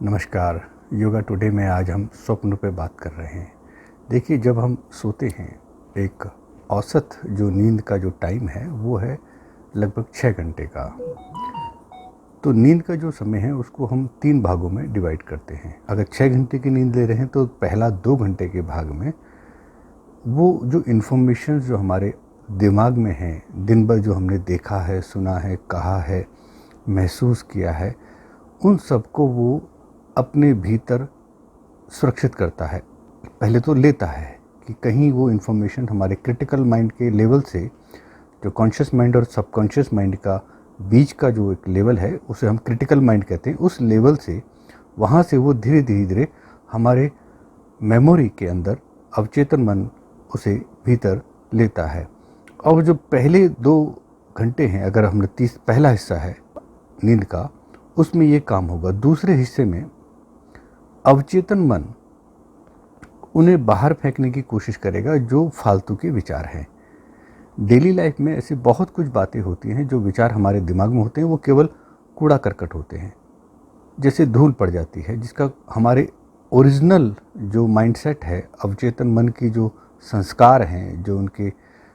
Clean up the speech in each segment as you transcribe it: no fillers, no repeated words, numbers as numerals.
नमस्कार। योगा टुडे में आज हम स्वप्न पे बात कर रहे हैं। देखिए, जब हम सोते हैं, एक औसत जो नींद का जो टाइम है वो है लगभग 6 घंटे का। तो नींद का जो समय है उसको हम 3 भागों में डिवाइड करते हैं। अगर 6 घंटे की नींद ले रहे हैं तो पहला 2 घंटे के भाग में वो जो इन्फॉर्मेशन जो हमारे दिमाग में है, दिन भर जो हमने देखा है, सुना है, कहा है, महसूस किया है, उन सबको वो अपने भीतर सुरक्षित करता है। पहले तो लेता है कि कहीं वो इन्फॉर्मेशन हमारे क्रिटिकल माइंड के लेवल से, जो कॉन्शियस माइंड और सबकॉन्शियस माइंड का बीच का जो एक लेवल है उसे हम क्रिटिकल माइंड कहते हैं, उस लेवल से वहाँ से वो धीरे धीरे हमारे मेमोरी के अंदर अवचेतन मन उसे भीतर लेता है। और जो पहले 2 घंटे हैं, अगर हमने पहला हिस्सा है नींद का, उसमें ये काम होगा। दूसरे हिस्से में अवचेतन मन उन्हें बाहर फेंकने की कोशिश करेगा जो फालतू के विचार हैं। डेली लाइफ में ऐसी बहुत कुछ बातें होती हैं जो विचार हमारे दिमाग में होते हैं, वो केवल कूड़ा करकट होते हैं, जैसे धूल पड़ जाती है, जिसका हमारे ओरिजिनल जो माइंडसेट है, अवचेतन मन की जो संस्कार हैं, जो उनके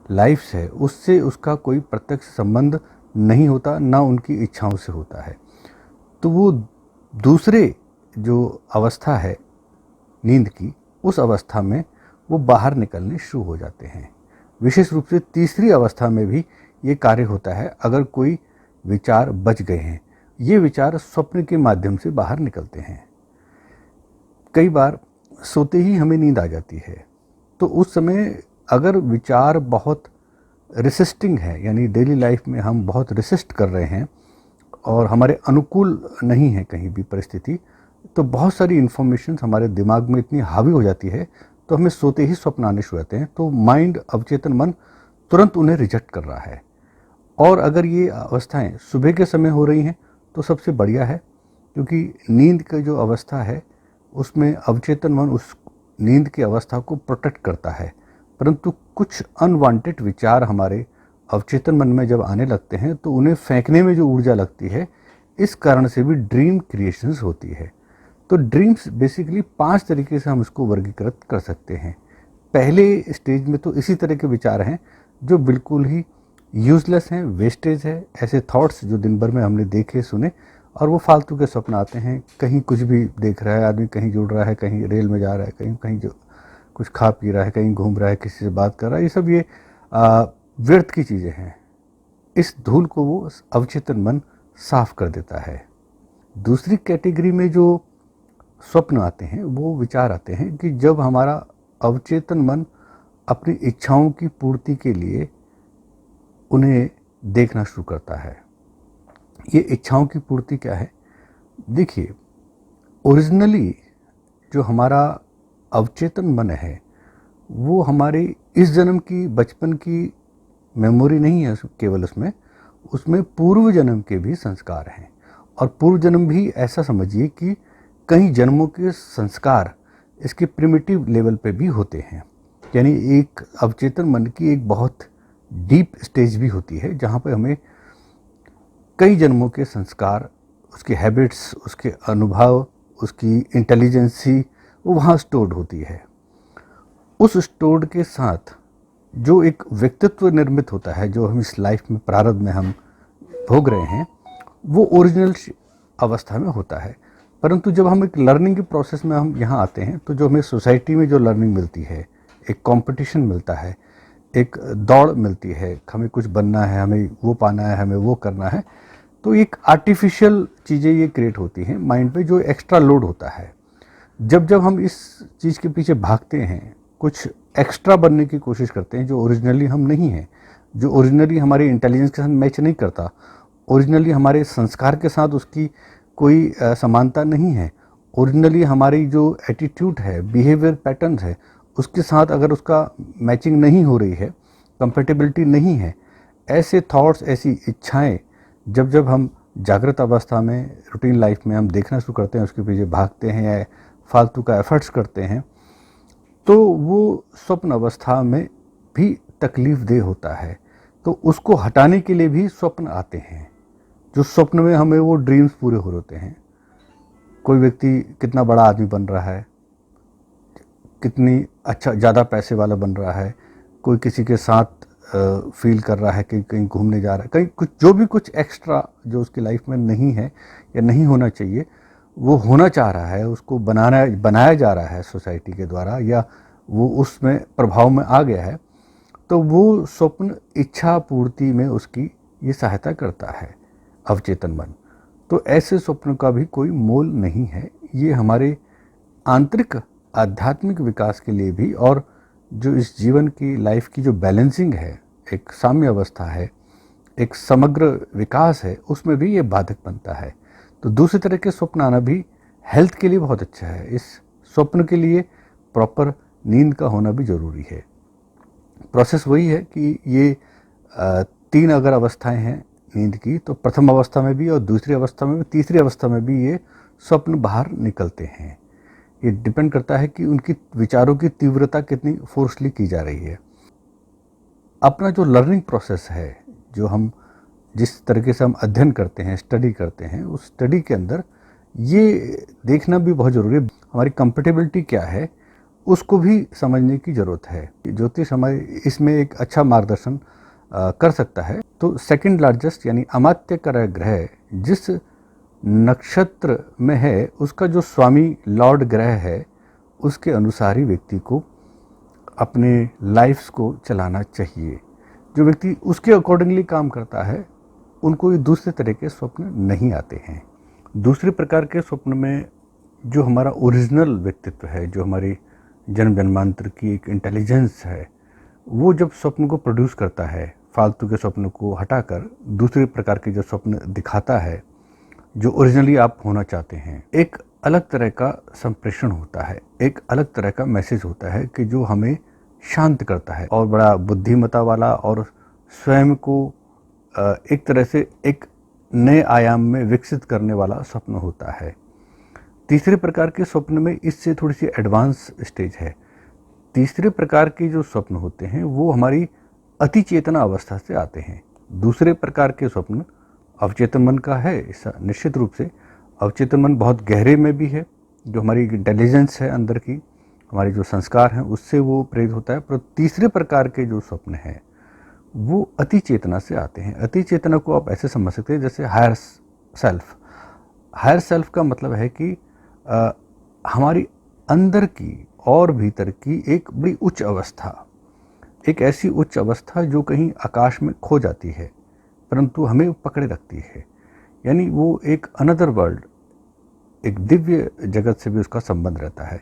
लाइफ्स है, उससे उसका कोई प्रत्यक्ष संबंध नहीं होता, ना उनकी इच्छाओं से होता है। तो वो दूसरे जो अवस्था है नींद की, उस अवस्था में वो बाहर निकलने शुरू हो जाते हैं। विशेष रूप से तीसरी अवस्था में भी ये कार्य होता है। अगर कोई विचार बच गए हैं, ये विचार स्वप्न के माध्यम से बाहर निकलते हैं। कई बार सोते ही हमें नींद आ जाती है, तो उस समय अगर विचार बहुत रेसिस्टिंग है, यानी डेली लाइफ में हम बहुत रेसिस्ट कर रहे हैं और हमारे अनुकूल नहीं है कहीं भी परिस्थिति, तो बहुत सारी इन्फॉर्मेशन हमारे दिमाग में इतनी हावी हो जाती है, तो हमें सोते ही स्वप्न आने शुरू होते हैं। तो माइंड, अवचेतन मन तुरंत उन्हें रिजेक्ट कर रहा है। और अगर ये अवस्थाएं सुबह के समय हो रही हैं तो सबसे बढ़िया है, क्योंकि नींद की जो अवस्था है उसमें अवचेतन मन उस नींद की अवस्था को प्रोटेक्ट करता है। परंतु कुछ अनवांटेड विचार हमारे अवचेतन मन में जब आने लगते हैं तो उन्हें फेंकने में जो ऊर्जा लगती है, इस कारण से भी ड्रीम क्रिएशंस होती है। तो ड्रीम्स बेसिकली 5 तरीके से हम इसको वर्गीकृत कर सकते हैं। पहले स्टेज में तो इसी तरह के विचार हैं जो बिल्कुल ही यूजलेस हैं, वेस्टेज है, ऐसे थॉट्स जो दिन भर में हमने देखे सुने और वो फालतू के स्वप्न आते हैं। कहीं कुछ भी देख रहा है आदमी, कहीं जुड़ रहा है, कहीं रेल में जा रहा है, कहीं कहीं जो कुछ खा पी रहा है, कहीं घूम रहा है, किसी से बात कर रहा है, ये सब ये व्यर्थ की चीज़ें हैं। इस धूल को वो अवचेतन मन साफ कर देता है। दूसरी कैटेगरी में जो स्वप्न आते हैं, वो विचार आते हैं कि जब हमारा अवचेतन मन अपनी इच्छाओं की पूर्ति के लिए उन्हें देखना शुरू करता है। ये इच्छाओं की पूर्ति क्या है? देखिए, ओरिजिनली जो हमारा अवचेतन मन है वो हमारे इस जन्म की, बचपन की मेमोरी नहीं है केवल, उसमें पूर्व जन्म के भी संस्कार हैं। और पूर्व जन्म भी ऐसा समझिए कि कई जन्मों के संस्कार इसके प्रिमिटिव लेवल पे भी होते हैं। यानी एक अवचेतन मन की एक बहुत डीप स्टेज भी होती है जहाँ पे हमें कई जन्मों के संस्कार, उसके हैबिट्स, उसके अनुभव, उसकी इंटेलिजेंसी वो वहाँ स्टोर्ड होती है। उस स्टोर्ड के साथ जो एक व्यक्तित्व निर्मित होता है, जो हम इस लाइफ में प्रारब्ध में हम भोग रहे हैं, वो ओरिजिनल अवस्था में होता है। परंतु जब हम एक लर्निंग के प्रोसेस में हम यहाँ आते हैं, तो जो हमें सोसाइटी में जो लर्निंग मिलती है, एक कंपटीशन मिलता है, एक दौड़ मिलती है, हमें कुछ बनना है, हमें वो पाना है, हमें वो करना है, तो एक आर्टिफिशियल चीज़ें ये क्रिएट होती हैं माइंड पे, जो एक्स्ट्रा लोड होता है। जब जब हम इस चीज़ के पीछे भागते हैं, कुछ एक्स्ट्रा बनने की कोशिश करते हैं जो ओरिजिनली हम नहीं हैं, जो ओरिजिनली हमारे इंटेलिजेंस के साथ मैच नहीं करता, ओरिजिनली हमारे संस्कार के साथ उसकी कोई समानता नहीं है, ओरिजिनली हमारी जो एटीट्यूड है, बिहेवियर पैटर्न्स है, उसके साथ अगर उसका मैचिंग नहीं हो रही है, कंपेटेबिलिटी नहीं है, ऐसे थॉट्स, ऐसी इच्छाएं जब जब हम जागृत अवस्था में, रूटीन लाइफ में हम देखना शुरू करते हैं, उसके पीछे भागते हैं या फालतू का एफर्ट्स करते हैं, तो वो स्वप्न अवस्था में भी तकलीफ देह होता है। तो उसको हटाने के लिए भी स्वप्न आते हैं, जो स्वप्न में हमें वो ड्रीम्स पूरे हो होते हैं। कोई व्यक्ति कितना बड़ा आदमी बन रहा है, कितनी अच्छा ज़्यादा पैसे वाला बन रहा है, कोई किसी के साथ फील कर रहा है कि कहीं घूमने जा रहा है, कहीं कुछ जो भी कुछ एक्स्ट्रा जो उसकी लाइफ में नहीं है या नहीं होना चाहिए वो होना चाह रहा है, उसको बनाया जा रहा है सोसाइटी के द्वारा, या वो उसमें प्रभाव में आ गया है, तो वो स्वप्न इच्छा पूर्ति में उसकी ये सहायता करता है अवचेतन मन। तो ऐसे स्वप्न का भी कोई मोल नहीं है। ये हमारे आंतरिक आध्यात्मिक विकास के लिए भी, और जो इस जीवन की लाइफ की जो बैलेंसिंग है, एक साम्य अवस्था है, एक समग्र विकास है, उसमें भी ये बाधक बनता है। तो दूसरी तरह के स्वप्न आना भी हेल्थ के लिए बहुत अच्छा है। इस स्वप्न के लिए प्रॉपर नींद का होना भी ज़रूरी है। प्रोसेस वही है कि ये 3 अगर अवस्थाएं हैं नींद की, तो प्रथम अवस्था में भी और दूसरी अवस्था में भी, तीसरी अवस्था में भी ये स्वप्न बाहर निकलते हैं। ये डिपेंड करता है कि उनकी विचारों की तीव्रता कितनी फोर्सली की जा रही है। अपना जो लर्निंग प्रोसेस है, जो हम जिस तरीके से हम अध्ययन करते हैं, स्टडी करते हैं, उस स्टडी के अंदर ये देखना भी बहुत ज़रूरी है हमारी कंफर्टेबिलिटी क्या है, उसको भी समझने की ज़रूरत है। ज्योतिष हमारे इसमें एक अच्छा मार्गदर्शन कर सकता है। तो सेकंड लार्जेस्ट यानी अमात्यकर ग्रह जिस नक्षत्र में है, उसका जो स्वामी लॉर्ड ग्रह है, उसके अनुसार ही व्यक्ति को अपने लाइफ्स को चलाना चाहिए। जो व्यक्ति उसके अकॉर्डिंगली काम करता है, उनको ये दूसरे तरह के स्वप्न नहीं आते हैं। दूसरे प्रकार के स्वप्न में जो हमारा ओरिजिनल व्यक्तित्व है, जो हमारी जन्म जन्मांतर की एक इंटेलिजेंस है, वो जब स्वप्न को प्रोड्यूस करता है, फालतू के स्वप्न को हटाकर दूसरे प्रकार के जो स्वप्न दिखाता है, जो ओरिजिनली आप होना चाहते हैं, एक अलग तरह का संप्रेषण होता है, एक अलग तरह का मैसेज होता है कि जो हमें शांत करता है और बड़ा बुद्धिमत्ता वाला और स्वयं को एक तरह से एक नए आयाम में विकसित करने वाला स्वप्न होता है। तीसरे प्रकार के स्वप्न में इससे थोड़ी सी एडवांस स्टेज है। तीसरे प्रकार के जो स्वप्न होते हैं वो हमारी अति चेतना अवस्था से आते हैं। दूसरे प्रकार के स्वप्न अवचेतन मन का है, ऐसा निश्चित रूप से अवचेतन मन बहुत गहरे में भी है, जो हमारी इंटेलिजेंस है अंदर की, हमारे जो संस्कार हैं उससे वो प्रेरित होता है। पर तीसरे प्रकार के जो स्वप्न हैं वो अति चेतना से आते हैं। अति चेतना को आप ऐसे समझ सकते हैं जैसे हायर सेल्फ। हायर सेल्फ का मतलब है कि हमारी अंदर की और भीतर की एक बड़ी उच्च अवस्था, एक ऐसी उच्च अवस्था जो कहीं आकाश में खो जाती है परंतु हमें पकड़े रखती है। यानी वो एक अनदर वर्ल्ड, एक दिव्य जगत से भी उसका संबंध रहता है।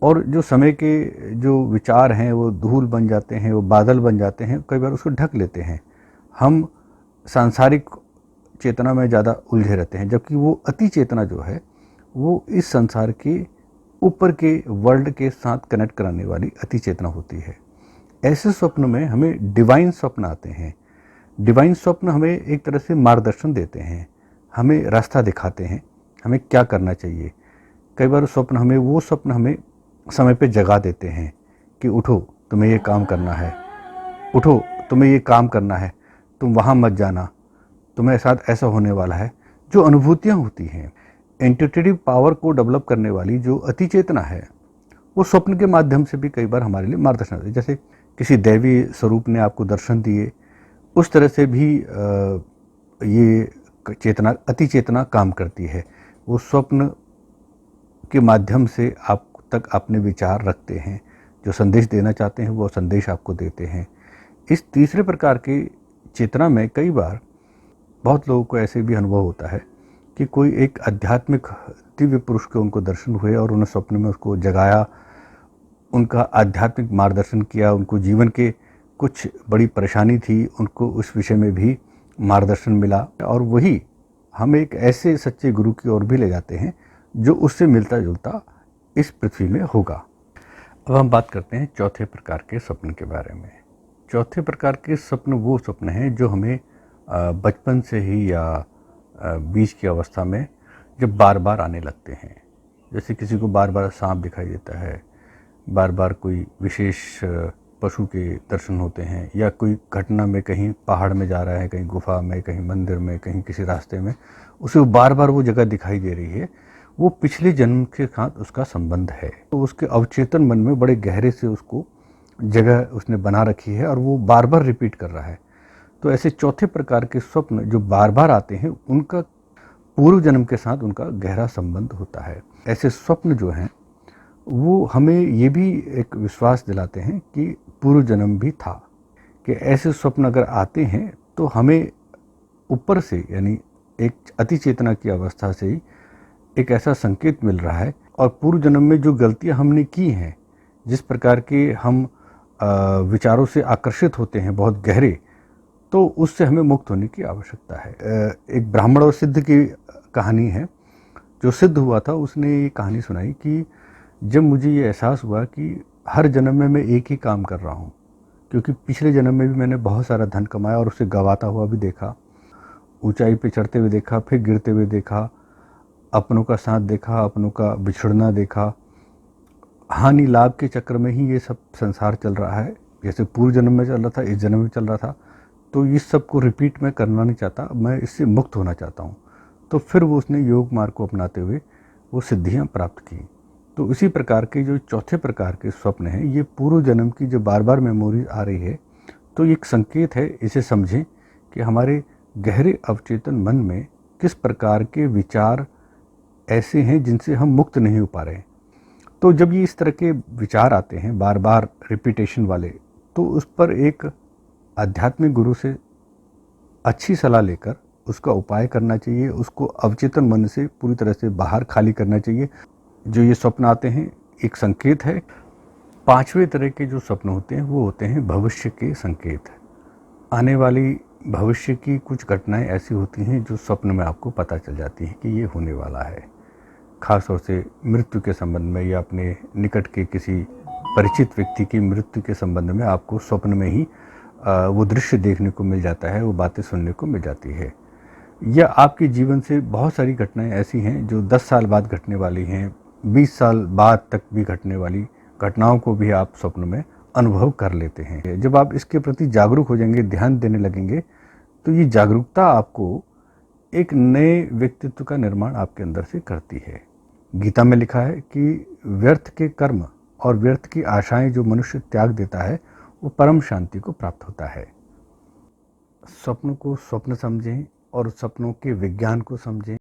और जो समय के जो विचार हैं वो धूल बन जाते हैं, वो बादल बन जाते हैं, कई बार उसको ढक लेते हैं। हम सांसारिक चेतना में ज़्यादा उलझे रहते हैं, जबकि वो अति चेतना जो है वो इस संसार के ऊपर के वर्ल्ड के साथ कनेक्ट कराने वाली अति चेतना होती है। ऐसे स्वप्न में हमें डिवाइन स्वप्न आते हैं। डिवाइन स्वप्न हमें एक तरह से मार्गदर्शन देते हैं, हमें रास्ता दिखाते हैं, हमें क्या करना चाहिए। कई बार वो स्वप्न हमें समय पे जगा देते हैं कि उठो, तुम्हें ये काम करना है, उठो, तुम्हें ये काम करना है, तुम वहाँ मत जाना, तुम्हारे साथ ऐसा होने वाला है। जो अनुभूतियाँ होती हैं, इंट्यूटिव पावर को डेवलप करने वाली जो अति चेतना है, वो स्वप्न के माध्यम से भी कई बार हमारे लिए मार्गदर्शन देती है। जैसे किसी दैवी स्वरूप ने आपको दर्शन दिए, उस तरह से भी ये चेतना, अति चेतना काम करती है। वो स्वप्न के माध्यम से आप तक अपने विचार रखते हैं, जो संदेश देना चाहते हैं वो संदेश आपको देते हैं। इस तीसरे प्रकार की चेतना में कई बार बहुत लोगों को ऐसे भी अनुभव होता है कि कोई एक आध्यात्मिक दिव्य पुरुष के उनको दर्शन हुए और उन्हें स्वप्न में उसको जगाया, उनका आध्यात्मिक मार्गदर्शन किया, उनको जीवन के कुछ बड़ी परेशानी थी, उनको उस विषय में भी मार्गदर्शन मिला, और वही हम एक ऐसे सच्चे गुरु की ओर भी ले जाते हैं जो उससे मिलता जुलता इस पृथ्वी में होगा। अब हम बात करते हैं चौथे प्रकार के स्वप्न के बारे में। चौथे प्रकार के स्वप्न वो स्वप्न हैं जो हमें बचपन से ही या बीच की अवस्था में जब बार बार आने लगते हैं। जैसे किसी को बार बार सांप दिखाई देता है, बार बार कोई विशेष पशु के दर्शन होते हैं, या कोई घटना में कहीं पहाड़ में जा रहा है, कहीं गुफा में, कहीं मंदिर में, कहीं किसी रास्ते में, उसे बार बार वो जगह दिखाई दे रही है। वो पिछले जन्म के साथ उसका संबंध है। तो उसके अवचेतन मन में बड़े गहरे से उसको जगह उसने बना रखी है और वो बार बार रिपीट कर रहा है। तो ऐसे चौथे प्रकार के स्वप्न जो बार बार आते हैं, उनका पूर्व जन्म के साथ उनका गहरा संबंध होता है। ऐसे स्वप्न जो हैं वो हमें ये भी एक विश्वास दिलाते हैं कि पूर्व जन्म भी था, कि ऐसे स्वप्न अगर आते हैं तो हमें ऊपर से, यानी एक अति चेतना की अवस्था से ही एक ऐसा संकेत मिल रहा है, और पूर्व जन्म में जो गलतियां हमने की हैं, जिस प्रकार के हम विचारों से आकर्षित होते हैं बहुत गहरे, तो उससे हमें मुक्त होने की आवश्यकता है। एक ब्राह्मण और सिद्ध की कहानी है। जो सिद्ध हुआ था उसने ये कहानी सुनाई कि जब मुझे ये एहसास हुआ कि हर जन्म में मैं एक ही काम कर रहा हूँ, क्योंकि पिछले जन्म में भी मैंने बहुत सारा धन कमाया और उसे गंवाता हुआ भी देखा, ऊंचाई पे चढ़ते हुए देखा, फिर गिरते हुए देखा, अपनों का साथ देखा, अपनों का बिछड़ना देखा। हानि लाभ के चक्कर में ही ये सब संसार चल रहा है। जैसे पूर्व जन्म में चल रहा था, इस जन्म में चल रहा था। तो इस सब को रिपीट मैं करना नहीं चाहता, मैं इससे मुक्त होना चाहता हूँ। तो फिर वो उसने योग मार्ग को अपनाते हुए वो सिद्धियाँ प्राप्त की। तो इसी प्रकार के जो चौथे प्रकार के स्वप्न हैं, ये पूर्व जन्म की जो बार बार मेमोरी आ रही है, तो एक संकेत है। इसे समझें कि हमारे गहरे अवचेतन मन में किस प्रकार के विचार ऐसे हैं जिनसे हम मुक्त नहीं हो पा रहे। तो जब ये इस तरह के विचार आते हैं बार बार रिपीटेशन वाले, तो उस पर एक आध्यात्मिक गुरु से अच्छी सलाह लेकर उसका उपाय करना चाहिए। उसको अवचेतन मन से पूरी तरह से बाहर खाली करना चाहिए। जो ये स्वप्न आते हैं एक संकेत है। पांचवें तरह के जो स्वप्न होते हैं वो होते हैं भविष्य के संकेत। आने वाली भविष्य की कुछ घटनाएं ऐसी होती हैं जो स्वप्न में आपको पता चल जाती हैं कि ये होने वाला है। खास तौर से मृत्यु के संबंध में या अपने निकट के किसी परिचित व्यक्ति की मृत्यु के संबंध में आपको स्वप्न में ही वो दृश्य देखने को मिल जाता है, वो बातें सुनने को मिल जाती है। या आपके जीवन से बहुत सारी घटनाएं ऐसी हैं जो 10 साल बाद घटने वाली हैं, 20 साल बाद तक भी घटने वाली घटनाओं को भी आप स्वप्न में अनुभव कर लेते हैं। जब आप इसके प्रति जागरूक हो जाएंगे, ध्यान देने लगेंगे, तो ये जागरूकता आपको एक नए व्यक्तित्व का निर्माण आपके अंदर से करती है। गीता में लिखा है कि व्यर्थ के कर्म और व्यर्थ की आशाएं जो मनुष्य त्याग देता है, वो परम शांति को प्राप्त होता है। स्वप्न को स्वप्न समझें और सपनों के विज्ञान को समझें।